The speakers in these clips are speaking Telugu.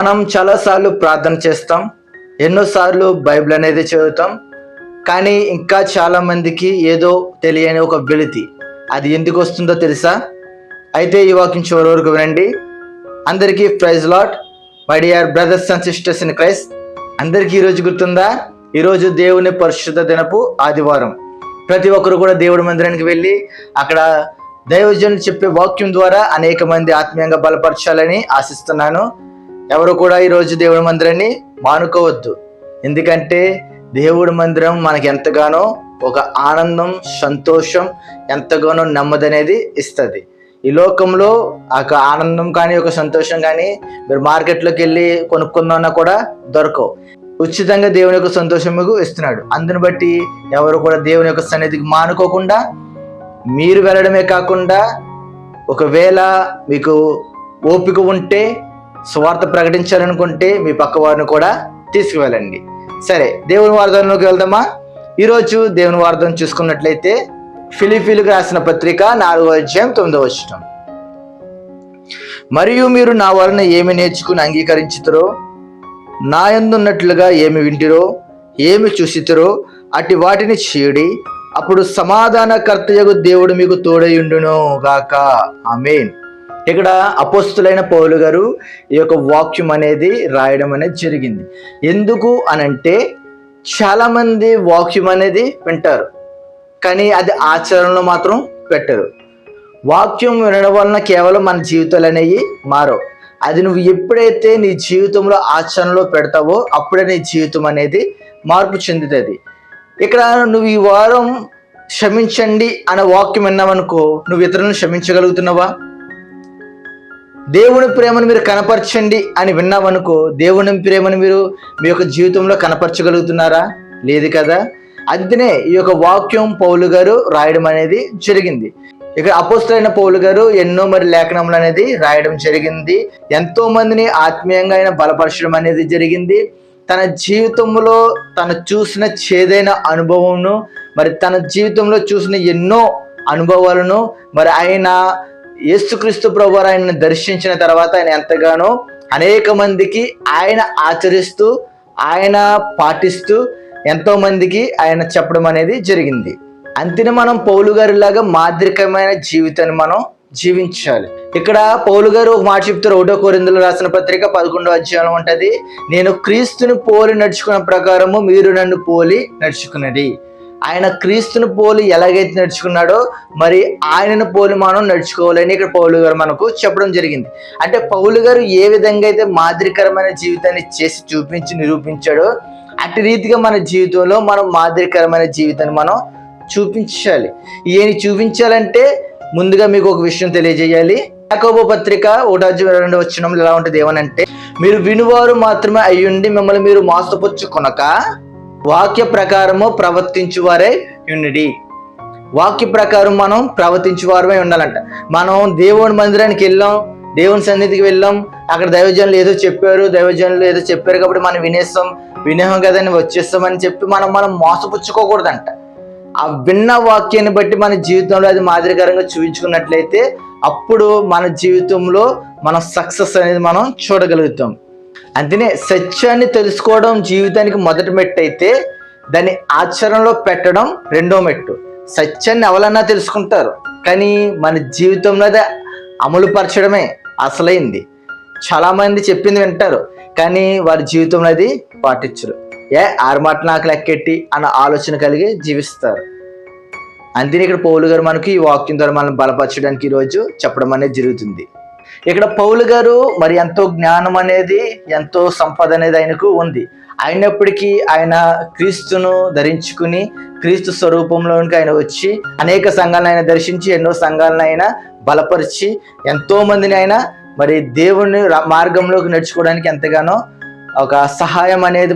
మనం చాలాసార్లు ప్రార్థన చేస్తాం, ఎన్నోసార్లు బైబిల్ అనేది చదువుతాం. కానీ ఇంకా చాలామందికి ఏదో తెలియని ఒక వెలితి, అది ఎందుకు వస్తుందో తెలుసా? అయితే ఈ వాక్యం చివరి వరకు వినండి. అందరికీ praise Lord, my dear brothers and sisters in Christ. అందరికీ ఈరోజు గుర్తుందా? ఈరోజు దేవుని పరిశుద్ధ దినపు ఆదివారం. ప్రతి ఒక్కరు కూడా దేవుడి మందిరానికి వెళ్ళి అక్కడ దైవజనులు చెప్పే వాక్యం ద్వారా అనేక మంది ఆత్మీయంగా బలపరచాలని ఆశిస్తున్నాను. ఎవరు కూడా ఈరోజు దేవుడి మందిరాన్ని మానుకోవద్దు. ఎందుకంటే దేవుడి మందిరం మనకి ఎంతగానో ఒక ఆనందం, సంతోషం, ఎంతగానో నెమ్మది అనేది ఇస్తుంది. ఈ లోకంలో ఒక ఆనందం కానీ ఒక సంతోషం కానీ మీరు మార్కెట్లోకి వెళ్ళి కొనుక్కుందామన్నా కూడా దొరకవు. ఉచితంగా దేవుని యొక్క సంతోషం మీకు ఇస్తున్నాడు. అందుని బట్టి ఎవరు కూడా దేవుని యొక్క సన్నిధికి మానుకోకుండా మీరు వెళ్ళడమే కాకుండా, ఒకవేళ మీకు ఓపిక ఉంటే స్వార్థ ప్రకటించాలనుకుంటే మీ పక్క వారిని కూడా తీసుకువెళ్ళండి. సరే, దేవుని వార్తలోకి వెళ్దామా? ఈరోజు దేవుని వార్తను చూసుకున్నట్లయితే ఫిలిప్పీయులకు రాసిన పత్రిక 4వ అధ్యాయం 9వ వచనం. మరియు మీరు నా వలన ఏమి నేర్చుకుని అంగీకరించుతారో, నా యందున్నట్లుగా ఏమి వింటిరో, ఏమి చూసితరో అట్టి వాటిని చేయుడి. అప్పుడు సమాధానకర్తయగు దేవుడు మీకు తోడయుండును గాక. ఆమేన్. ఇక్కడ అపోస్తులైన పౌలు గారు ఈ యొక్క వాక్యం అనేది రాయడం అనేది జరిగింది. ఎందుకు అనంటే, చాలామంది వాక్యం అనేది వింటారు కానీ అది ఆచరణలో మాత్రం పెట్టరు. వాక్యం వినడం వలన కేవలం మన జీవితాలు అనేవి మారవు. అది నువ్వు ఎప్పుడైతే నీ జీవితంలో ఆచరణలో పెడతావో అప్పుడే నీ జీవితం అనేది మార్పు చెందుతుంది. ఇక్కడ నువ్వు ఈ వారం క్షమించండి అనే వాక్యం విన్నావనుకో, నువ్వు ఇతరులను క్షమించగలుగుతున్నావా? దేవుని ప్రేమను మీరు కనపరచండి అని విన్నావనుకో, దేవుని ప్రేమను మీరు మీ యొక్క జీవితంలో కనపరచగలుగుతున్నారా? లేదు కదా. అందునే ఈ యొక్క వాక్యం పౌలు గారు రాయడం అనేది జరిగింది. ఇక్కడ అపోస్తలైన పౌలు గారు ఎన్నో లేఖనములు అనేది రాయడం జరిగింది. ఎంతో మందిని ఆత్మీయంగా ఆయన బలపరచడం అనేది జరిగింది. తన జీవితంలో తను చూసిన చేదైన అనుభవంను, తన జీవితంలో చూసిన ఎన్నో అనుభవాలను, ఆయన యేసుక్రీస్తు ప్రభువారు ఆయనను దర్శించిన తర్వాత ఆయన ఎంతగానో అనేక మందికి ఆయన ఆచరిస్తూ, ఆయన పాటిస్తూ ఎంతో మందికి ఆయన చెప్పడం అనేది జరిగింది. అంతేనే మనం పౌలు గారి లాగా మాదిరికమైన జీవితాన్ని మనం జీవించాలి. ఇక్కడ పౌలు గారు ఒక మాట చెప్తారు. 1వ కొరింథీయులకు రాసిన పత్రిక 11వ అధ్యాయం ఉంటది, నేను క్రీస్తుని పోలి నడుచుకున్న ప్రకారము మీరు నన్ను పోలి నడుచుకున్నది. ఆయన క్రీస్తుని పోలి ఎలాగైతే నడుచుకున్నాడో ఆయనను పోలి మనం నడుచుకోవాలని ఇక్కడ పౌలు గారు మనకు చెప్పడం జరిగింది. అంటే పౌలు గారు ఏ విధంగా అయితే మాదిరికరమైన జీవితాన్ని చేసి చూపించి నిరూపించాడో అట్టి రీతిగా మన జీవితంలో మనం మాదిరికరమైన జీవితాన్ని మనం చూపించాలి. ఏమి చూపించాలంటే ముందుగా మీకు ఒక విషయం తెలియజేయాలి. యాకోబు పత్రిక 1వ అధ్యాయం 2వ వచనంలో ఎలా ఉంటుంది ఏమనంటే, మీరు వినువారు మాత్రమే అయ్యుండి మిమ్మల్ని మీరు మోసపుచ్చుకొనక వాక్య ప్రకారము ప్రవర్తించువారే ఉండి. వాక్య ప్రకారం మనం ప్రవర్తించువారమే ఉండాలంట. మనం దేవుని మందిరానికి వెళ్ళాం, దేవుని సన్నిధికి వెళ్ళాం, అక్కడ దైవజనులు ఏదో చెప్పారు కాబట్టి మనం వినేహం కదని వచ్చేస్తామని చెప్పి మనం మోసపుచ్చుకోకూడదంట. ఆ విన్న వాక్యాన్ని బట్టి మన జీవితంలో అది మాదిరికరంగా చూపించుకున్నట్లయితే అప్పుడు మన జీవితంలో మనం సక్సెస్ అనేది మనం చూడగలుగుతాం. అందుకనే సత్యాన్ని తెలుసుకోవడం జీవితానికి మొదటి మెట్టు అయితే, దాన్ని ఆచరణలో పెట్టడం రెండో మెట్టు. సత్యాన్ని ఎవరన్నా తెలుసుకుంటారు కానీ మన జీవితంలో అది అమలు పరచడమే అసలైంది. చాలామంది చెప్పింది వింటారు కానీ వారి జీవితంలో అది పాటించరు. ఆరు మాట నాకు లెక్కెట్టి అన్న ఆలోచన కలిగి జీవిస్తారు. అందుకని ఇక్కడ పౌలు గారు మనకి ఈ వాక్యం ద్వారా మనం బలపరచడానికి ఈరోజు చెప్పడం అనేది జరుగుతుంది. ఇక్కడ పౌలు గారు ఎంతో జ్ఞానం అనేది, ఎంతో సంపద అనేది ఆయనకు ఉంది. అయినప్పటికీ ఆయన క్రీస్తును ధరించుకుని క్రీస్తు స్వరూపంలోనికి ఆయన వచ్చి అనేక సంఘాలను ఆయన దర్శించి ఎన్నో సంఘాలను ఆయన బలపరిచి ఎంతో మందిని ఆయన దేవుని మార్గంలోకి నడుచుకోవడానికి ఎంతగానో ఒక సహాయం అనేది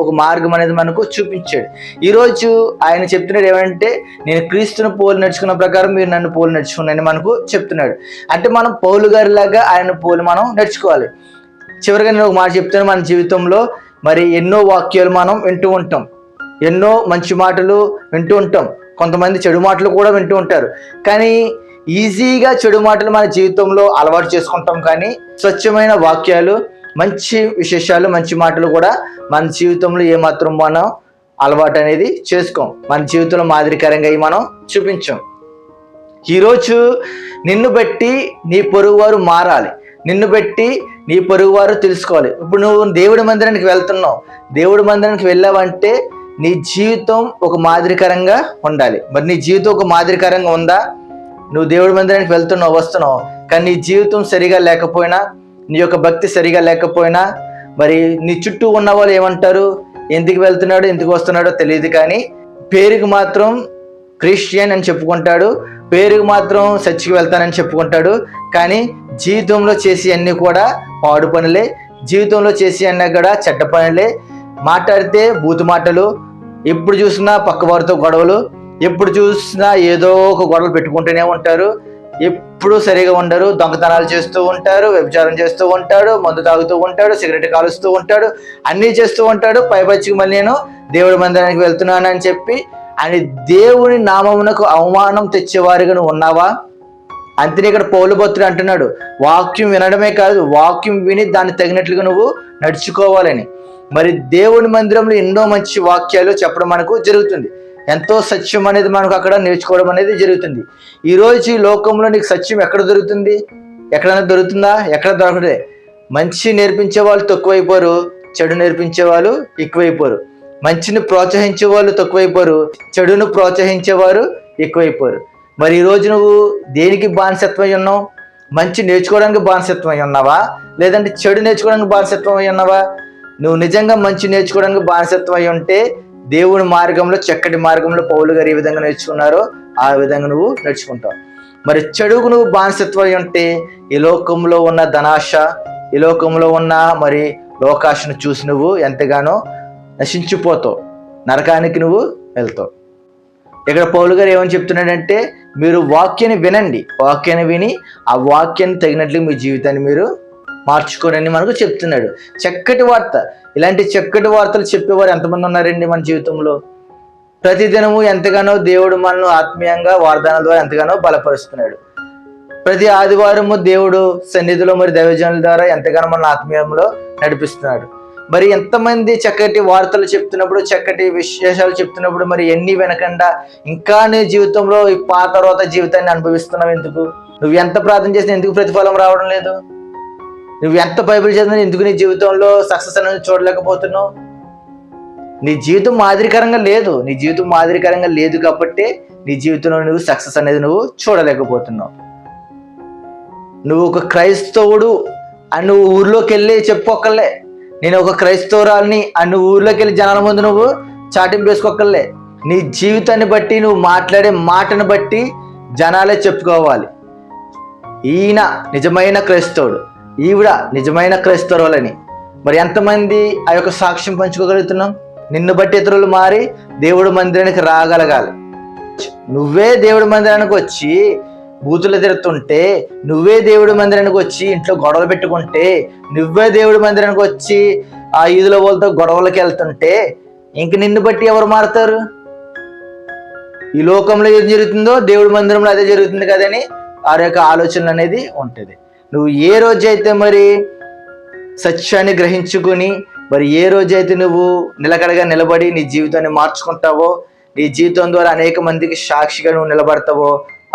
ఒక మార్గం అనేది మనకు చూపించాడు. ఈరోజు ఆయన చెప్తున్నాడు ఏమంటే, నేను క్రీస్తును పోలి నడుచుకున్న ప్రకారం మీరు నన్ను పోలి నడుచుకున్నాను మనకు చెప్తున్నాడు. అంటే మనం పౌలు గారి లాగా ఆయన పోలి మనం నడుచుకోవాలి. చివరిగా నేను ఒక మాట చెప్తాను. మన జీవితంలో ఎన్నో వాక్యాలు మనం వింటూ ఉంటాం, ఎన్నో మంచి మాటలు వింటూ ఉంటాం, కొంతమంది చెడు మాటలు కూడా వింటూ ఉంటారు. కానీ ఈజీగా చెడు మాటలు మన జీవితంలో అలవాటు చేసుకుంటాం. కానీ స్వచ్ఛమైన వాక్యాలు మంచి విశేషాలు, మంచి మాటలు కూడా మన జీవితంలో ఏమాత్రం మనం అలవాటు అనేది చేసుకోం. మన జీవితంలో మాదిరికరంగా మనం చూపించాం. ఈరోజు నిన్ను బట్టి నీ పొరుగువారు మారాలి, నిన్ను బట్టి నీ పొరుగువారు తెలుసుకోవాలి. ఇప్పుడు నువ్వు దేవుడి మందిరానికి వెళ్తున్నావు, దేవుడి మందిరానికి వెళ్ళావంటే నీ జీవితం ఒక మాదిరికరంగా ఉండాలి. మరి నీ జీవితం ఒక మాదిరికరంగా ఉందా? నువ్వు దేవుడి మందిరానికి వెళ్తున్నావు, వస్తున్నావు, కానీ నీ జీవితం సరిగా లేకపోయినా, నీ యొక్క భక్తి సరిగా లేకపోయినా, మరి నీ చుట్టూ ఉన్న వాళ్ళు ఏమంటారు? ఎందుకు వెళ్తున్నాడో ఎందుకు వస్తున్నాడో తెలియదు, కానీ పేరుకి మాత్రం క్రిస్టియన్ అని చెప్పుకుంటాడు, పేరుకి మాత్రం చర్చికి వెళ్తానని చెప్పుకుంటాడు, కానీ జీవితంలో చేసి అన్నీ కూడా పాడు పనులే, జీవితంలో చేసి అన్నీ కూడా చెడ్డ పనులే. మాట్లాడితే బూతు మాటలు, ఎప్పుడు చూసినా పక్క వారితో గొడవలు, ఎప్పుడు చూసినా ఏదో ఒక గొడవలు పెట్టుకుంటూనే ఉంటారు, ఎప్పుడు సరిగా ఉండరు, దొంగతనాలు చేస్తూ ఉంటారు, వ్యభిచారం చేస్తూ ఉంటాడు, మందు తాగుతూ ఉంటాడు, సిగరెట్ కాలుస్తూ ఉంటాడు, అన్నీ చేస్తూ ఉంటాడు. పైపచ్చికి మళ్ళీ నేను దేవుడి మందిరానికి వెళ్తున్నాను అని చెప్పి అని దేవుని నామమునకు అవమానం తెచ్చేవారుగా నువ్వు ఉన్నావా? అంతనే ఇక్కడ పౌలు భక్తుడు అంటున్నాడు, వాక్యం వినడమే కాదు, వాక్యం విని దాన్ని తగినట్లుగా నువ్వు నడుచుకోవాలని. మరి దేవుని మందిరంలో ఎన్నో మంచి వాక్యాలు చెప్పడం మనకు జరుగుతుంది, ఎంతో సత్యం అనేది మనకు అక్కడ నేర్చుకోవడం అనేది జరుగుతుంది. ఈరోజు ఈ లోకంలో నీకు సత్యం ఎక్కడ దొరుకుతుంది? ఎక్కడైనా దొరుకుతుందా? ఎక్కడ దొరకదే. మంచి నేర్పించే వాళ్ళు తక్కువైపోరు, చెడు నేర్పించే వాళ్ళు ఎక్కువైపోరు. మంచిని ప్రోత్సహించే వాళ్ళు తక్కువైపోరు, చెడును ప్రోత్సహించేవారు ఎక్కువైపోరు. మరి ఈరోజు నువ్వు దేనికి బానిసత్వమై ఉన్నావు? మంచి నేర్చుకోవడానికి బానిసత్వమై ఉన్నావా, లేదంటే చెడు నేర్చుకోవడానికి బానిసత్వమై ఉన్నావా? నువ్వు నిజంగా మంచి నేర్చుకోవడానికి బానిసత్వమై ఉంటే దేవుని మార్గంలో, చక్కటి మార్గంలో పౌలు గారు ఏ విధంగా నేర్చుకున్నారో ఆ విధంగా నువ్వు నడుచుకుంటావు. మరి చెడుకు నువ్వు బానిసత్వమై ఉంటే ఈ లోకంలో ఉన్న ధనాశ, ఈ లోకంలో ఉన్న మరి లోకాశను చూసి నువ్వు ఎంతగానో నశించిపోతావు, నరకానికి నువ్వు వెళ్తావు. ఇక్కడ పౌలు గారు ఏమని చెప్తున్నాడంటే, మీరు వాక్యాన్ని వినండి, వాక్యాన్ని విని ఆ వాక్యాన్ని తగినట్లు మీ జీవితాన్ని మీరు మార్చుకోనని మనకు చెప్తున్నాడు. చక్కటి వార్త. ఇలాంటి చక్కటి వార్తలు చెప్పేవారు ఎంతమంది ఉన్నారండి మన జీవితంలో? ప్రతిదినము ఎంతగానో దేవుడు మనల్ని ఆత్మీయంగా వాగ్దానాల ద్వారా ఎంతగానో బలపరుస్తున్నాడు. ప్రతి ఆదివారము దేవుడు సన్నిధిలో మరి దైవజనుల ద్వారా ఎంతగానో మన ఆత్మీయంలో నడిపిస్తున్నాడు. మరి ఎంతమంది చక్కటి వార్తలు చెప్తున్నప్పుడు, చక్కటి విశేషాలు చెప్తున్నప్పుడు మరి ఎన్ని వినకుండా ఇంకా నీ జీవితంలో ఈ పాత రోత జీవితాన్ని అనుభవిస్తున్నావు ఎందుకు? నువ్వు ఎంత ప్రార్థన చేసినా ఎందుకు ప్రతిఫలం రావడం లేదు? నువ్వు ఎంత బైబిల్ చదివినా ఎందుకు నీ జీవితంలో సక్సెస్ అనేది చూడలేకపోతున్నావు? నీ జీవితం మాదిరికరంగా లేదు. నీ జీవితం మాదిరికరంగా లేదు కాబట్టి నీ జీవితంలో నువ్వు సక్సెస్ అనేది నువ్వు చూడలేకపోతున్నావు. నువ్వు ఒక క్రైస్తవుడు అని నువ్వు ఊర్లోకి వెళ్ళి చెప్పుకోకర్లే, నేను ఒక క్రైస్తవురాల్ని అని నువ్వు ఊర్లోకి వెళ్ళి జనాల ముందు నువ్వు చాటింపు వేసుకోకర్లే. నీ జీవితాన్ని బట్టి, నువ్వు మాట్లాడే మాటను బట్టి జనాలే చెప్పుకోవాలి, ఈయన నిజమైన క్రైస్తవుడు, ఈవిడ నిజమైన క్రైస్తవులని. మరి ఎంతమంది ఆ యొక్క సాక్ష్యం పంచుకోగలుగుతున్నాం? నిన్ను బట్టి ఇతరులు మారి దేవుడి మందిరానికి రాగలగాలి. నువ్వే దేవుడి మందిరానికి వచ్చి బూతులు తిరుగుతుంటే, నువ్వే దేవుడి మందిరానికి వచ్చి ఇంట్లో గొడవలు పెట్టుకుంటే, నువ్వే దేవుడి మందిరానికి వచ్చి ఆ ఈదుల వాళ్ళతో గొడవలకి వెళ్తుంటే ఇంక నిన్ను బట్టి ఎవరు మారుతారు? ఈ లోకంలో ఏం జరుగుతుందో దేవుడి మందిరంలో అదే జరుగుతుంది కదని ఆ యొక్క ఆలోచన అనేది ఉంటుంది. నువ్వు ఏ రోజైతే మరి సత్యాన్ని గ్రహించుకుని, మరి ఏ రోజైతే నువ్వు నిలకడగా నిలబడి నీ జీవితాన్ని మార్చుకుంటావో, నీ జీవితం ద్వారా అనేక మందికి సాక్షిగా నువ్వు నిలబడతావో,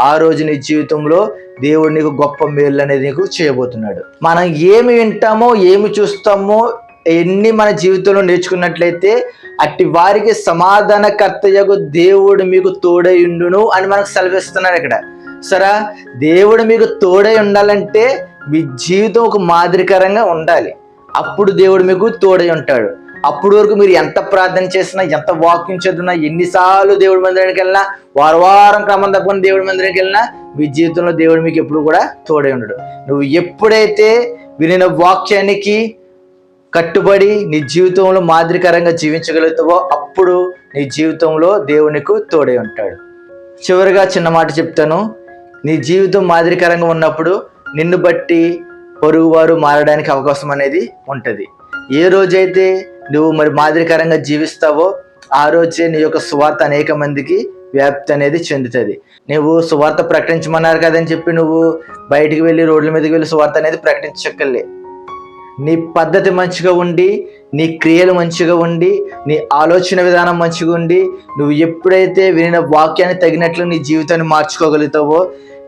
ఆ రోజు నీ జీవితంలో దేవుడు నీకు గొప్ప మేలు అనేది నీకు చేయబోతున్నాడు. మనం ఏమి వింటామో, ఏమి చూస్తామో, ఎన్ని మన జీవితంలో నేర్చుకున్నట్లయితే అట్టి వారికి సమాధానకర్తయగు దేవుడు మీకు తోడై ఉండును అని మనకు సెలవిస్తున్నాడు ఇక్కడ. సరే, దేవుడు మీకు తోడై ఉండాలంటే మీ జీవితం ఒక మాదిరికరంగా ఉండాలి. అప్పుడు దేవుడు మీకు తోడై ఉంటాడు. అప్పుడు వరకు మీరు ఎంత ప్రార్థన చేసినా, ఎంత వాక్యం చదివినా, ఎన్నిసార్లు దేవుడి మందిరానికి వెళ్ళినా, వారం క్రమం తప్పని దేవుడి మందిరానికి వెళ్ళినా, మీ జీవితంలో దేవుడు మీకు ఎప్పుడు కూడా తోడై ఉండడు. నువ్వు ఎప్పుడైతే వినిన వాక్యానికి కట్టుబడి నీ జీవితంలో మాదిరికరంగా జీవించగలుగుతావో అప్పుడు నీ జీవితంలో దేవునికి తోడై ఉంటాడు. చివరిగా చిన్న మాట చెప్తాను. నీ జీవితం మాదిరికరంగా ఉన్నప్పుడు నిన్ను బట్టి పొరుగువారు మారడానికి అవకాశం అనేది ఉంటుంది. ఏ రోజైతే నువ్వు మరి మాదిరికరంగా జీవిస్తావో ఆ రోజే నీ యొక్క సువార్త అనేక మందికి వ్యాప్తి అనేది చెందుతుంది. నువ్వు సువార్త ప్రకటించమన్నారు కదని చెప్పి నువ్వు బయటికి వెళ్ళి రోడ్ల మీదకి వెళ్ళి సువార్త అనేది ప్రకటించక్కర్లే. నీ పద్ధతి మంచిగా ఉండి, నీ క్రియలు మంచిగా ఉండి, నీ ఆలోచన విధానం మంచిగా ఉండి, నువ్వు ఎప్పుడైతే వినిన వాక్యాన్ని తగినట్లు నీ జీవితాన్ని మార్చుకోగలుగుతావో,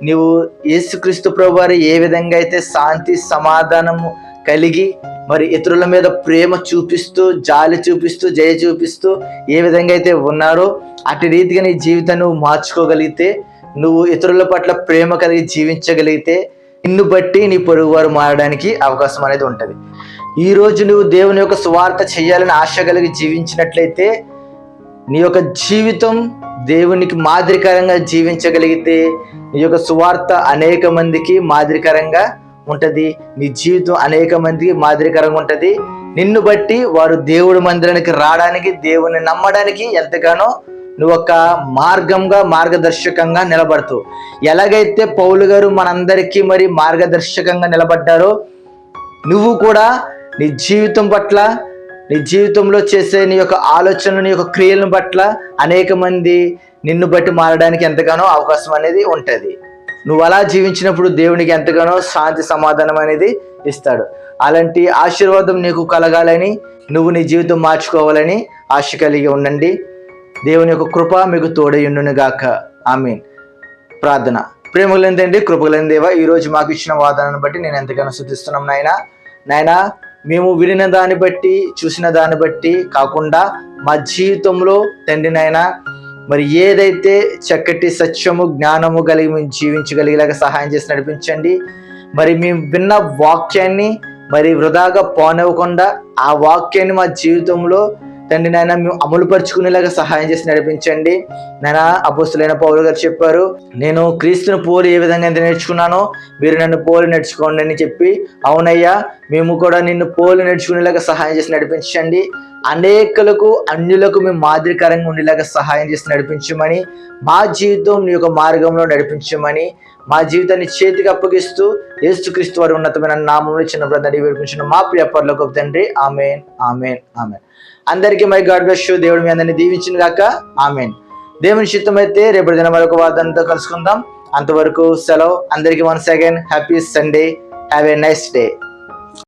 నువ్వు యేసుక్రీస్తు ప్రభువారు ఏ విధంగా అయితే శాంతి సమాధానము కలిగి మరి ఇతరుల మీద ప్రేమ చూపిస్తూ, జాలి చూపిస్తూ, జయ చూపిస్తూ ఏ విధంగా అయితే ఉన్నారో అటు రీతిగా నీ జీవితాన్ని నువ్వు మార్చుకోగలిగితే, నువ్వు ఇతరుల పట్ల ప్రేమ కలిగి జీవించగలిగితే, నిన్ను బట్టి నీ పొరుగువారు మారడానికి అవకాశం అనేది ఉంటుంది. ఈరోజు నువ్వు దేవుని యొక్క సువార్త చేయాలని ఆశ కలిగి జీవించినట్లయితే, నీ యొక్క జీవితం దేవునికి మాదిరికరంగా జీవించగలిగితే, నీ యొక్క సువార్త అనేక మందికి మాదిరికరంగా ఉంటుంది. నీ జీవితం అనేక మందికి మాదిరికరంగా ఉంటుంది. నిన్ను బట్టి వారు దేవుడి మందిరానికి రావడానికి, దేవుని నమ్మడానికి ఎంతగానో నువ్వు ఒక మార్గదర్శకంగా నిలబడతావు. ఎలాగైతే పౌలు గారు మనందరికీ మరి మార్గదర్శకంగా నిలబడ్డారో, నువ్వు కూడా నీ జీవితం పట్ల, నీ జీవితంలో చేసే నీ యొక్క ఆలోచనలు, నీ యొక్క క్రియలను పట్ల అనేక మంది నిన్ను బట్టి మారడానికి ఎంతగానో అవకాశం అనేది ఉంటుంది. నువ్వు అలా జీవించినప్పుడు దేవునికి ఎంతగానో శాంతి సమాధానం అనేది ఇస్తాడు. అలాంటి ఆశీర్వాదం నీకు కలగాలని, నువ్వు నీ జీవితం మార్చుకోవాలని ఆశ కలిగి ఉండండి. దేవుని యొక్క కృప మీకు తోడయుండును గాక. ఆమేన్. ప్రార్థన. ప్రేమగలిగిన తండ్రి, కృపగలిగిన దేవా, ఈరోజు మాకు ఇచ్చిన వాదనను బట్టి నేను ఎంతగానో స్తుతిస్తున్నాం నాయనా. మేము వినిన దాన్ని బట్టి, చూసిన దాన్ని బట్టి కాకుండా మా జీవితంలో తండ్రి నాయనా, మరి ఏదైతే చక్కటి సత్యము, జ్ఞానము కలిగి మేము జీవించగలిగేలాగా సహాయం చేసి నడిపించండి. మరి మేము విన్న వాక్యాన్ని మరి వృధాగా పోనివ్వకుండా ఆ వాక్యాన్ని మా జీవితంలో తండ్రి నాయన మేము అమలుపరుచుకునేలాగా సహాయం చేసి నడిపించండి. నాయన, అపోస్తులైన పౌలు గారు చెప్పారు, నేను క్రీస్తును పోలి ఏ విధంగా అయితే నేర్చుకున్నానో మీరు నన్ను పోలి నేర్చుకోండి అని చెప్పి. అవునయ్యా, మేము కూడా నిన్ను పోలి నేర్చుకునేలాగా సహాయం చేసి నడిపించండి. అనేకులకు, అన్యులకు మేము మాదిరికరంగా ఉండేలాగా సహాయం చేసి నడిపించమని, మా జీవితం నీ యొక్క మార్గంలో నడిపించమని, మా జీవితాన్ని చేతికి అప్పగిస్తూ యేసుక్రీస్తు వారి ఉన్నతమైన నామములో చిన్న బ్రదర్ విడిపించిన మా ప్రియ పరలోకపు తండ్రి. ఆమేన్, ఆమేన్, ఆమేన్. అందరికీ మై గాడ్ బ్లెస్ యు. దేవుడు మీ అందరినీ దీవించును గాక. ఆమేన్. దేవుని చిత్తం అయితే రేపటి దిన మరొక వాదనతో కలుసుకుందాం. అంతవరకు సెలవు. అందరికీ once again happy Sunday. Have a nice day.